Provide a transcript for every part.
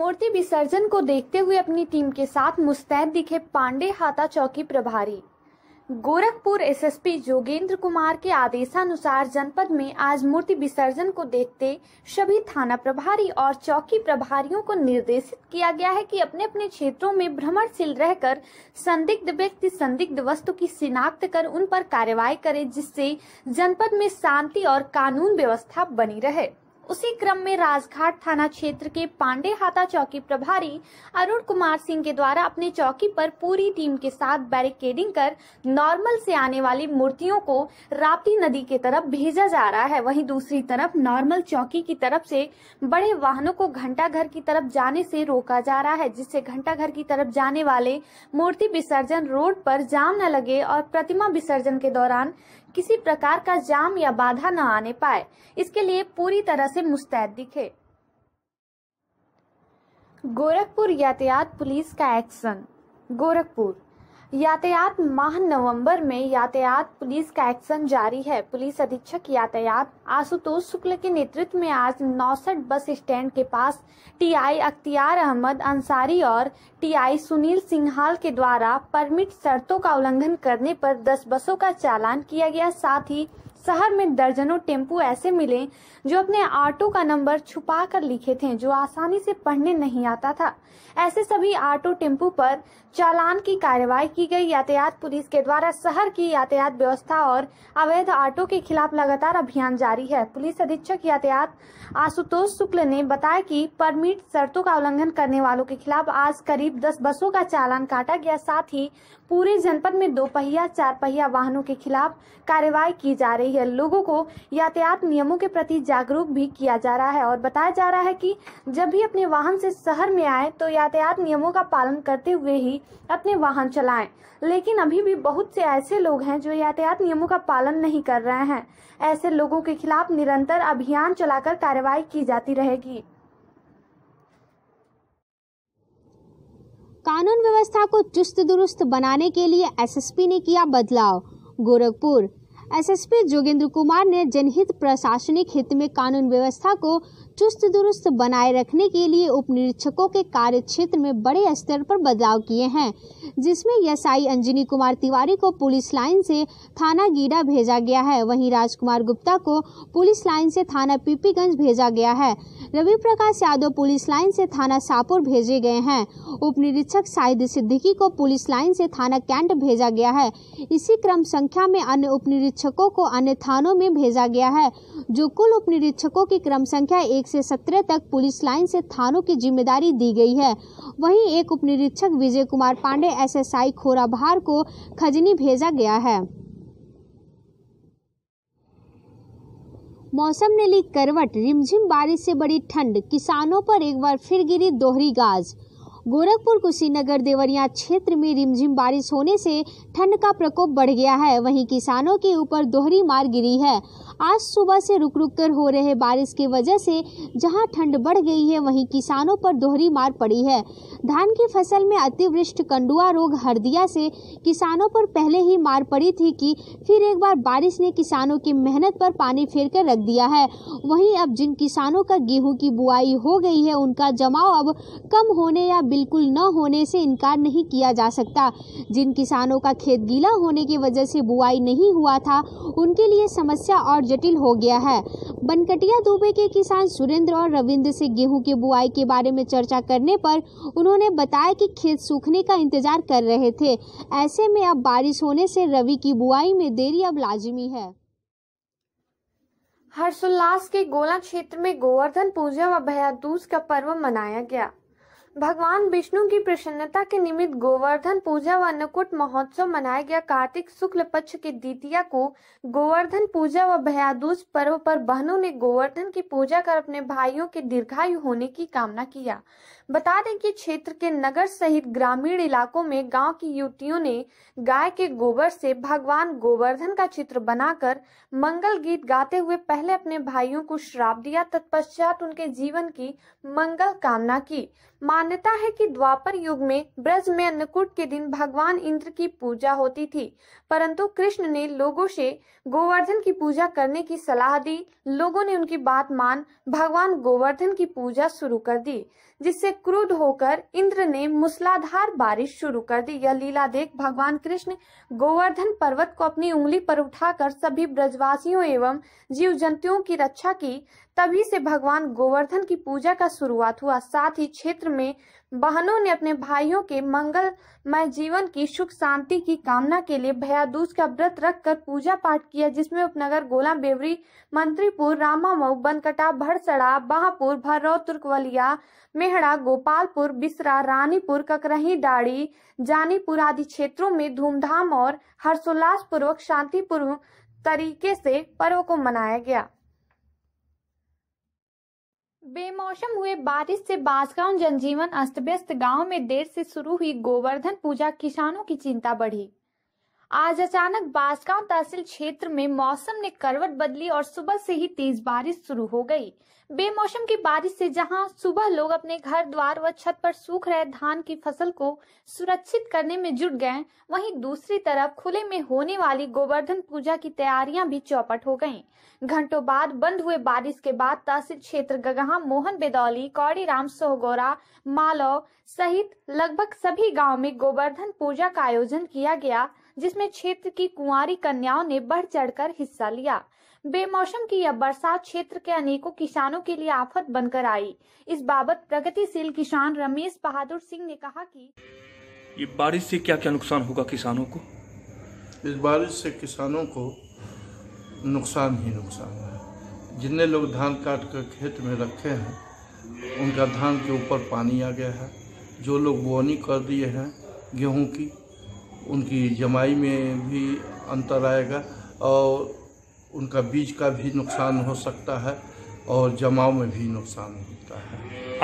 मूर्ति विसर्जन को देखते हुए अपनी टीम के साथ मुस्तैद दिखे पांडे हाता चौकी प्रभारी। गोरखपुर एसएसपी जोगेंद्र कुमार के आदेशानुसार जनपद में आज मूर्ति विसर्जन को देखते सभी थाना प्रभारी और चौकी प्रभारियों को निर्देशित किया गया है कि अपने अपने क्षेत्रों में भ्रमणशील रहकर संदिग्ध व्यक्ति संदिग्ध वस्तु की शिनाख्त कर उन पर कार्रवाई करें, जिससे जनपद में शांति और कानून व्यवस्था बनी रहे। उसी क्रम में राजघाट थाना क्षेत्र के पांडे हाता चौकी प्रभारी अरुण कुमार सिंह के द्वारा अपने चौकी पर पूरी टीम के साथ बैरिकेडिंग कर नॉर्मल से आने वाली मूर्तियों को राप्ती नदी के तरफ भेजा जा रहा है। वहीं दूसरी तरफ नॉर्मल चौकी की तरफ से बड़े वाहनों को घंटाघर की तरफ जाने से रोका जा रहा है, जिससे घंटाघर की तरफ जाने वाले मूर्ति विसर्जन रोड पर जाम न लगे और प्रतिमा विसर्जन के दौरान किसी प्रकार का जाम या बाधा न आने पाए। इसके लिए पूरी तरह से मुस्तैद दिखे। गोरखपुर यातायात पुलिस का एक्शन। गोरखपुर यातायात माह नवंबर में यातायात पुलिस का एक्शन जारी है। पुलिस अधीक्षक यातायात आशुतोष शुक्ल के नेतृत्व में आज 69 बस स्टैंड के पास टीआई अख्तियार अहमद अंसारी और टीआई सुनील सिंघाल के द्वारा परमिट शर्तों का उल्लंघन करने पर 10 बसों का चालान किया गया। साथ ही शहर में दर्जनों टेम्पो ऐसे मिले जो अपने ऑटो का नंबर छुपा कर लिखे थे, जो आसानी से पढ़ने नहीं आता था। ऐसे सभी ऑटो टेम्पो पर चालान की कार्रवाई की गई। यातायात पुलिस के द्वारा शहर की यातायात व्यवस्था और अवैध ऑटो के खिलाफ लगातार अभियान जारी है। पुलिस अधीक्षक यातायात आशुतोष शुक्ल ने बताया कि परमिट शर्तों का उल्लंघन करने वालों के खिलाफ आज करीब 10 बसों का चालान काटा गया। साथ ही पूरे जनपद में 2 पहिया 4 पहिया वाहनों के खिलाफ कार्रवाई की जा रही है। लोगों को यातायात नियमों के प्रति जागरूक भी किया जा रहा है और बताया जा रहा है कि जब भी अपने वाहन से शहर में आए तो यातायात नियमों का पालन करते हुए ही अपने वाहन चलाएं। लेकिन अभी भी बहुत से ऐसे लोग हैं जो यातायात नियमों का पालन नहीं कर रहे हैं। ऐसे लोगों के खिलाफ निरंतर अभियान चलाकर कार्रवाई की जाती रहेगी। कानून व्यवस्था को चुस्त दुरुस्त बनाने के लिए एसएसपी ने किया बदलाव। गोरखपुर एसएसपी जोगेंद्र कुमार ने जनहित प्रशासनिक हित में कानून व्यवस्था को चुस्त दुरुस्त बनाए रखने के लिए उप निरीक्षकों के कार्य क्षेत्र में बड़े स्तर पर बदलाव किए हैं, जिसमें एसआई अंजनी कुमार तिवारी को पुलिस लाइन से थाना गीडा भेजा गया है। वहीं राजकुमार गुप्ता को पुलिस लाइन से थाना पीपीगंज भेजा गया है। रवि प्रकाश यादव पुलिस लाइन से थाना शाहपुर भेजे गए हैं। उप निरीक्षक शाहिद सिद्दीकी को पुलिस लाइन से थाना कैंट भेजा गया है। इसी क्रम संख्या में अन्य उप निरीक्षकों को अन्य थानों में भेजा गया है, जो कुल उप निरीक्षकों की क्रम संख्या 1 से 17 तक पुलिस लाइन से थानों की जिम्मेदारी दी गई है। वहीं एक उप निरीक्षक विजय कुमार पांडे एसएसआई खोराबहार को खजनी भेजा गया है। मौसम ने ली करवट, रिमझिम बारिश से बड़ी ठंड, किसानों पर एक बार फिर गिरी दोहरी गाज। गोरखपुर कुशीनगर देवरिया क्षेत्र में रिमझिम बारिश होने से ठंड का प्रकोप बढ़ गया है। वहीं किसानों के ऊपर दोहरी मार गिरी है। आज सुबह से रुक रुक कर हो रहे बारिश की वजह से जहां ठंड बढ़ गई है, वहीं किसानों पर दोहरी मार पड़ी है। धान की फसल में अतिवृष्टि कंडुआ रोग हरदिया से किसानों पर पहले ही मार पड़ी थी कि फिर एक बार बारिश ने किसानों की मेहनत पर पानी फेर कर रख दिया है। वहीं अब जिन किसानों का गेहूं की बुआई हो गई है, उनका जमाव अब कम होने या बिल्कुल न होने से इनकार नहीं किया जा सकता। जिन किसानों का खेत गीला होने की वजह से बुआई नहीं हुआ था, उनके लिए समस्या और जटिल हो गया है। बनकटिया दुबे के किसान सुरेंद्र और रविंद्र से गेहूं की बुआई के बारे में चर्चा करने पर उन्होंने बताया कि खेत सूखने का इंतजार कर रहे थे। ऐसे में अब बारिश होने से रवि की बुआई में देरी अब लाजिमी है। हर्षोल्लास के गोला क्षेत्र में गोवर्धन पूजा व भैया दूज का पर्व मनाया गया। भगवान विष्णु की प्रसन्नता के निमित्त गोवर्धन पूजा व अन्नकूट महोत्सव मनाया गया। कार्तिक शुक्ल पक्ष की द्वितीया को गोवर्धन पूजा व भैया दूज पर्व पर बहनों ने गोवर्धन की पूजा कर अपने भाइयों के दीर्घायु होने की कामना किया। बता दें कि क्षेत्र के नगर सहित ग्रामीण इलाकों में गांव की युवतियों ने गाय के गोबर से भगवान गोवर्धन का चित्र बनाकर मंगल गीत गाते हुए पहले अपने भाइयों को श्राप दिया, तत्पश्चात उनके जीवन की मंगल कामना की। मान्यता है कि द्वापर युग में ब्रज में अन्नकूट के दिन भगवान इंद्र की पूजा होती थी, परंतु कृष्ण ने लोगों से गोवर्धन की पूजा करने की सलाह दी। लोगों ने उनकी बात मान भगवान गोवर्धन की पूजा शुरू कर दी, जिससे क्रुद्ध होकर इंद्र ने मूसलाधार बारिश शुरू कर दी। यह लीला देख भगवान कृष्ण गोवर्धन पर्वत को अपनी उंगली पर उठाकर सभी ब्रजवासियों एवं जीव जंतुओं की रक्षा की। तभी से भगवान गोवर्धन की पूजा का शुरुआत हुआ। साथ ही क्षेत्र में बहनों ने अपने भाइयों के मंगलमय जीवन की सुख शांति की कामना के लिए भैया दूज का व्रत रखकर पूजा पाठ किया, जिसमें उपनगर गोला, बेवरी, मंत्रीपुर, रामामऊ, बनकटा, भरसड़ा, बाहपुर, भर्रौ, तुर्कवलिया, मेहड़ा, गोपालपुर, बिसरा, रानीपुर, ककरही, डाड़ी, जानीपुर आदि क्षेत्रों में धूमधाम और हर्षोल्लास पूर्वक शांतिपूर्ण तरीके से पर्व को मनाया गया। बेमौसम हुए बारिश से बांसगांव जनजीवन अस्त व्यस्त। गांव में देर से शुरू हुई गोवर्धन पूजा, किसानों की चिंता बढ़ी। आज अचानक बांसगांव तहसील क्षेत्र में मौसम ने करवट बदली और सुबह से ही तेज बारिश शुरू हो गई। बेमौसम की बारिश से जहां सुबह लोग अपने घर द्वार व छत पर सूख रहे धान की फसल को सुरक्षित करने में जुट गए, वहीं दूसरी तरफ खुले में होने वाली गोवर्धन पूजा की तैयारियां भी चौपट हो गईं। घंटों बाद बंद हुए बारिश के बाद तहसील क्षेत्र गगहा, मोहन बेदौली, कौड़ीराम, सोहगोरा, मालव सहित लगभग सभी गाँव में गोवर्धन पूजा का आयोजन किया गया, जिसमें क्षेत्र की कुंवारी कन्याओं ने बढ़ चढ़कर हिस्सा लिया। बेमौसम की यह बरसात क्षेत्र के अनेकों किसानों के लिए आफत बनकर आई। इस बाबत प्रगतिशील किसान रमेश बहादुर सिंह ने कहा कि ये बारिश से क्या क्या नुकसान होगा किसानों को? इस बारिश से किसानों को नुकसान ही नुकसान है। जितने लोग धान काट कर खेत में रखे हैं, उनका धान के ऊपर पानी आ गया है। जो लोग बोवनी कर दिए हैं गेहूं की, उनकी जमाई में भी अंतर आएगा और उनका बीज का भी नुकसान हो सकता है और जमाव में भी नुकसान होता है।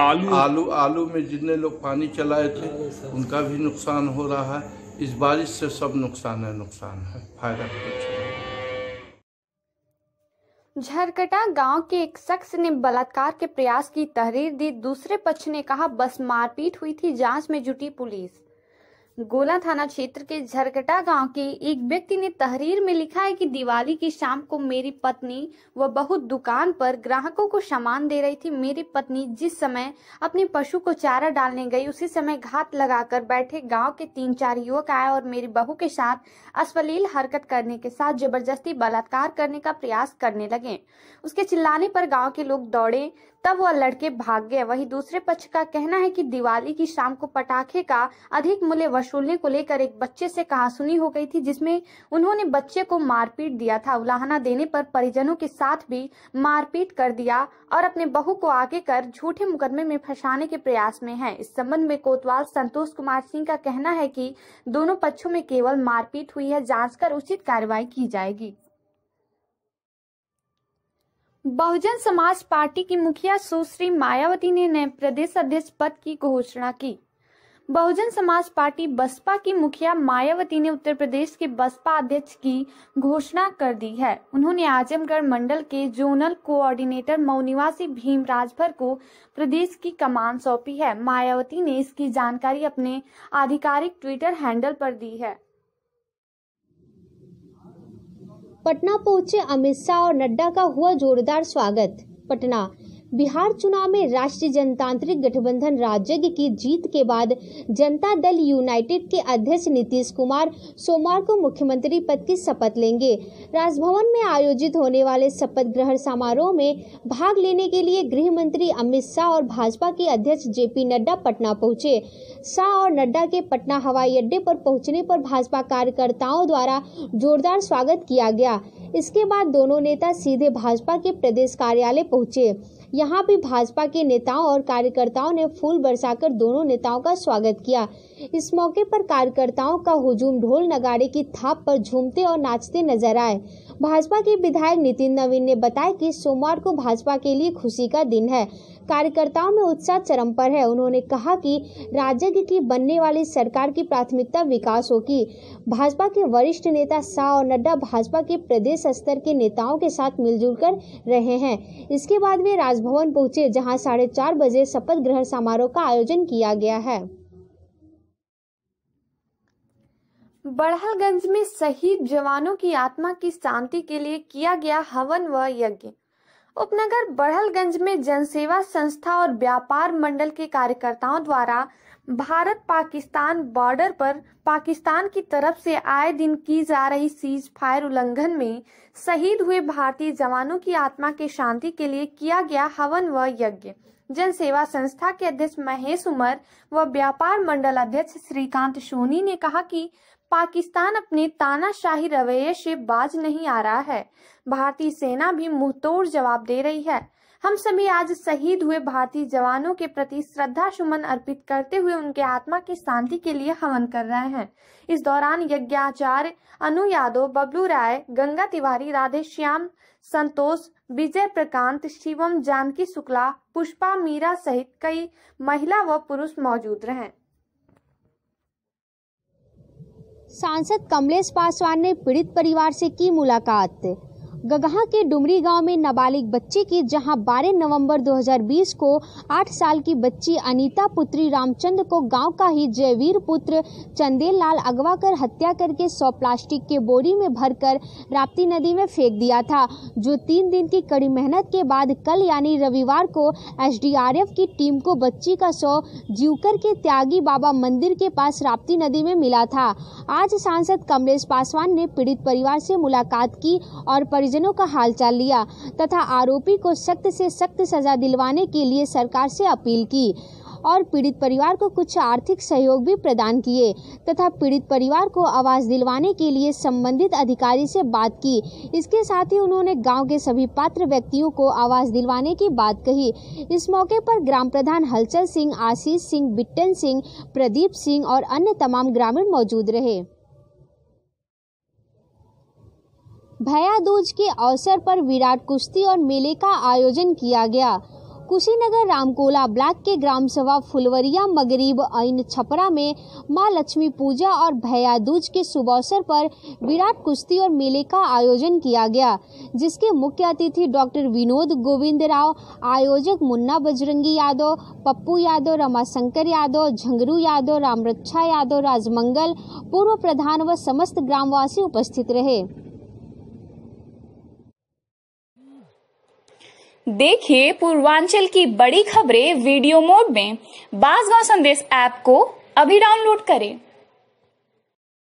आलू में जितने लोग पानी चलाए थे उनका भी नुकसान हो रहा है। इस बारिश से सब नुकसान है, फायदा कुछ नहीं। झरकटा गांव के एक शख्स ने बलात्कार के प्रयास की तहरीर दी। दूसरे पक्ष ने कहा बस मारपीट हुई थी, जांच में जुटी पुलिस। गोला थाना क्षेत्र के झरकटा गांव के एक व्यक्ति ने तहरीर में लिखा है कि दिवाली की शाम को मेरी पत्नी व बहू दुकान पर ग्राहकों को सामान दे रही थी। मेरी पत्नी जिस समय अपने पशु को चारा डालने गई, उसी समय घात लगाकर बैठे गांव के 3-4 युवक आए और मेरी बहू के साथ अश्लील हरकत करने के साथ जबरदस्ती बलात्कार करने का प्रयास करने लगे। उसके चिल्लाने पर गाँव के लोग दौड़े, तब वह लड़के भाग गए। वहीं दूसरे पक्ष का कहना है कि दिवाली की शाम को पटाखे का अधिक मूल्य वसूलने को लेकर एक बच्चे से कहासुनी हो गई थी, जिसमें उन्होंने बच्चे को मारपीट दिया था। उलाहना देने पर परिजनों के साथ भी मारपीट कर दिया और अपने बहू को आगे कर झूठे मुकदमे में फंसाने के प्रयास में है। इस संबंध में कोतवाल संतोष कुमार सिंह का कहना है कि दोनों पक्षों में केवल मारपीट हुई है, जांच कर उचित कार्रवाई की जाएगी। बहुजन समाज पार्टी की मुखिया सुश्री मायावती ने नए प्रदेश अध्यक्ष पद की घोषणा की। बहुजन समाज पार्टी बसपा की मुखिया मायावती ने उत्तर प्रदेश के बसपा अध्यक्ष की घोषणा कर दी है। उन्होंने आजमगढ़ मंडल के जोनल कोऑर्डिनेटर मऊ निवासी भीम राजभर को प्रदेश की कमान सौंपी है। मायावती ने इसकी जानकारी अपने आधिकारिक ट्विटर हैंडल पर दी है। पटना पहुंचे अमित शाह और नड्डा का हुआ जोरदार स्वागत। पटना बिहार चुनाव में राष्ट्रीय जनतांत्रिक गठबंधन राजग की जीत के बाद जनता दल यूनाइटेड के अध्यक्ष नीतीश कुमार सोमवार को मुख्यमंत्री पद की शपथ लेंगे। राजभवन में आयोजित होने वाले शपथ ग्रहण समारोह में भाग लेने के लिए गृह मंत्री अमित शाह और भाजपा के अध्यक्ष जेपी नड्डा पटना पहुंचे। शाह और नड्डा के पटना हवाई अड्डे पर पहुंचने पर भाजपा कार्यकर्ताओं द्वारा जोरदार स्वागत किया गया। इसके बाद दोनों नेता सीधे भाजपा के प्रदेश कार्यालय पहुंचे। यहाँ भी भाजपा के नेताओं और कार्यकर्ताओं ने फूल बरसाकर दोनों नेताओं का स्वागत किया। इस मौके पर कार्यकर्ताओं का हुजूम ढोल नगाड़े की थाप पर झूमते और नाचते नजर आए। भाजपा के विधायक नितिन नवीन ने बताया कि सोमवार को भाजपा के लिए खुशी का दिन है। कार्यकर्ताओं में उत्साह चरम पर है। उन्होंने कहा कि राजग की बनने वाली सरकार की प्राथमिकता विकास होगी। भाजपा के वरिष्ठ नेता शाह और नड्डा भाजपा के प्रदेश स्तर के नेताओं के साथ मिलजुल कर रहे हैं। इसके बाद वे राजभवन पहुंचे, जहां 4:30 बजे शपथ ग्रहण समारोह का आयोजन किया गया है। बड़हलगंज में शहीद जवानों की आत्मा की शांति के लिए किया गया हवन व यज्ञ। उपनगर बड़हलगंज में जनसेवा संस्था और व्यापार मंडल के कार्यकर्ताओं द्वारा भारत पाकिस्तान बॉर्डर पर पाकिस्तान की तरफ से आए दिन की जा रही सीज फायर उल्लंघन में शहीद हुए भारतीय जवानों की आत्मा के शांति के लिए किया गया हवन व यज्ञ। जनसेवा संस्था के अध्यक्ष महेश उमर व व्यापार मंडल अध्यक्ष श्रीकांत सोनी ने कहा कि पाकिस्तान अपने तानाशाही रवैये से बाज नहीं आ रहा है। भारतीय सेना भी मुंहतोड़ जवाब दे रही है। हम सभी आज शहीद हुए भारतीय जवानों के प्रति श्रद्धा सुमन अर्पित करते हुए उनके आत्मा की शांति के लिए हवन कर रहे हैं। इस दौरान यज्ञाचार्य अनु यादव, बबलू राय, गंगा तिवारी, राधे श्याम, संतोष, विजय प्रकांत, शिवम, जानकी शुक्ला, पुष्पा, मीरा सहित कई महिला व पुरुष मौजूद रहे। सांसद कमलेश पासवान ने पीड़ित परिवार से की मुलाकात। गगहा के डुमरी गांव में नाबालिग बच्ची की जहां 12 नवंबर 2020 को 8 साल की बच्ची अनीता पुत्री रामचंद्र को गांव का ही जयवीर पुत्र चंदेल लाल अगवा कर हत्या करके 100 प्लास्टिक के बोरी में भरकर राप्ती नदी में फेंक दिया था, जो 3 दिन की कड़ी मेहनत के बाद कल यानी रविवार को एसडीआरएफ की टीम को बच्ची का शव जीवकर के त्यागी बाबा मंदिर के पास राप्ती नदी में मिला था। आज सांसद कमलेश पासवान ने पीड़ित परिवार से मुलाकात की और परिजनों का हालचाल लिया तथा आरोपी को सख्त से सख्त सजा दिलवाने के लिए सरकार से अपील की और पीड़ित परिवार को कुछ आर्थिक सहयोग भी प्रदान किए तथा पीड़ित परिवार को आवास दिलवाने के लिए संबंधित अधिकारी से बात की। इसके साथ ही उन्होंने गांव के सभी पात्र व्यक्तियों को आवास दिलवाने की बात कही। इस मौके पर ग्राम प्रधान हलचल सिंह, आशीष सिंह, बिट्टन सिंह, प्रदीप सिंह और अन्य तमाम ग्रामीण मौजूद रहे। भैया दूज के अवसर पर विराट कुश्ती और मेले का आयोजन किया गया। कुशीनगर रामकोला ब्लॉक के ग्राम सभा फुलवरिया मगरीब ऐन छपरा में मां लक्ष्मी पूजा और भैया दूज के शुभ अवसर पर विराट कुश्ती और मेले का आयोजन किया गया, जिसके मुख्य अतिथि डॉक्टर विनोद गोविंद राव, आयोजक मुन्ना बजरंगी यादव, पप्पू यादव, रमाशंकर यादव, झंगरू यादव, रामरक्षा यादव, राजमंगल, पूर्व प्रधान व समस्त ग्रामवासी उपस्थित रहे। देखिए पूर्वांचल की बड़ी खबरें वीडियो मोड में बाज़गांव संदेश ऐप को अभी डाउनलोड करें।